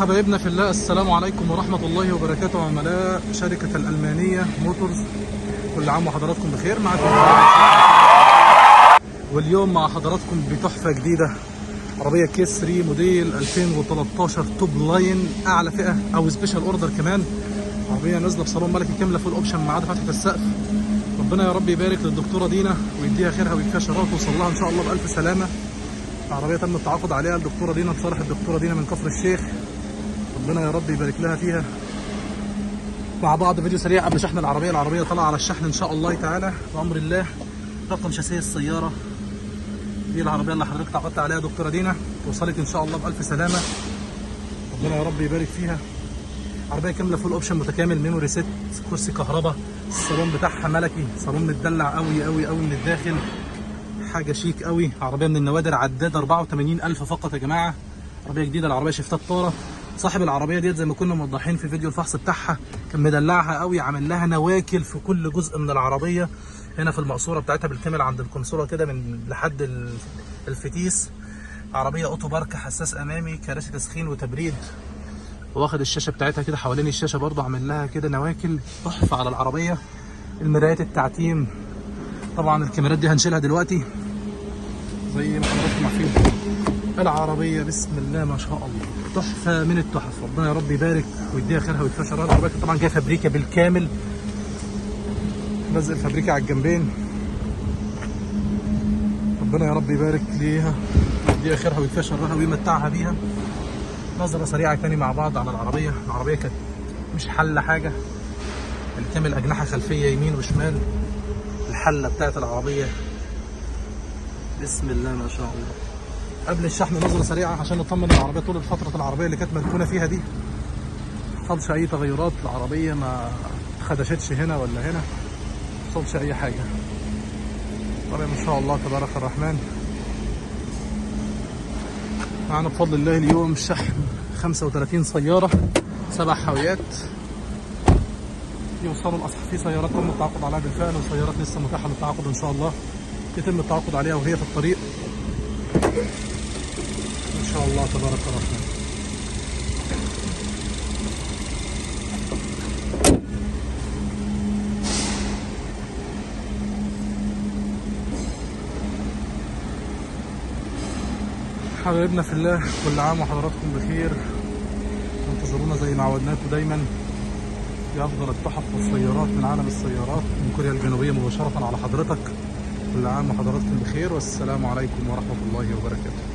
حبايبنا في الله، السلام عليكم ورحمة الله وبركاته. عملاء شركة الألمانية موتورز، كل عام وحضراتكم بخير. معكم واليوم مع حضراتكم بتحفة جديدة، عربية كيس 3 موديل 2013 توب لاين، أعلى فئة أو سبيشال أوردر كمان. عربية نازلة بصالون ملكي كاملة فول أوبشن ما عدا فتحة السقف. ربنا يا رب يبارك للدكتورة دينا ويديها خيرها ويكفيها شرها وتوصل لها إن شاء الله بألف سلامة. العربية تم التعاقد عليها الدكتورة دينا بصالح الدكتورة دينا من كفر الشيخ، ربنا يا رب يبارك لها فيها. مع بعض فيديو سريع قبل شحن العربية. العربية طالعة على الشحن إن شاء الله تعالى بأمر الله. رقم شاسيه السيارة دي العربية اللي حضرتك تعاقدت عليها دكتورة دينا، توصلك إن شاء الله بألف سلامة، ربنا يا رب يبارك فيها. عربية كاملة فول أوبشن متكامل، ميموري ست، كرسي كهرباء، الصالون بتاعها ملكي، صالون متدلع قوي قوي قوي من الداخل، حاجة شيك قوي. عربية من النوادر، عداد 84,000 فقط يا جماعة. عربية جديدة، العربية شفتها طارة. صاحب العربية ديت زي ما كنا موضحين في فيديو الفحص بتاعها، كان مدلعها قوي، عامل لها نواكل في كل جزء من العربية. هنا في المقصورة بتاعتها بالكامل عند الكونسولة كده من لحد الفتيس. عربية اوتو بارك، حساس امامي، كراسي تسخين وتبريد، واخد الشاشة بتاعتها كده حوالين الشاشة برضه عامل لها كده نواكل تحفة على العربية. المرايات التعتيم، طبعا الكاميرات دي هنشيلها دلوقتي زي ما حضراتكم عارفين. العربية بسم الله ما شاء الله تحفة من التحف، ربنا يا رب يبارك ويديها خيرها ويكفيها شرها. العربية طبعا جاية فابريكا بالكامل، لزق الفابريكا على الجنبين، ربنا يا رب يبارك ليها ويديها خيرها ويكفيها شرها ويمتعها بيها. نظرة سريعة تاني مع بعض على العربية. العربية كانت مش حلة حاجة، بالكامل أجنحة خلفية يمين وشمال. الحلة بتاعت العربية بسم الله ما شاء الله. قبل الشحن نظرة سريعة عشان نطمن العربية طول فترة العربية اللي كانت مركونة فيها دي، ما حصلش أي تغيرات. العربية ما خدشتش هنا ولا هنا، ما حصلش أي حاجة. العربية ما شاء الله تبارك الرحمن. معانا بفضل الله اليوم شحن 35 سيارة، 7 حاويات يوصلوا الأصح. في سيارات تم التعاقد عليها بالفعل وسيارات لسه متاحة للتعاقد إن شاء الله، يتم التعاقد عليها وهي في الطريق إن شاء الله تبارك الرحمن. حبايبنا في الله، كل عام وحضراتكم بخير. انتظرونا زي ما عودناكم دايما بأفضل التحف والسيارات من عالم السيارات من كوريا الجنوبية مباشرة على حضرتك. كل عام وحضراتكم بخير، والسلام عليكم ورحمة الله وبركاته.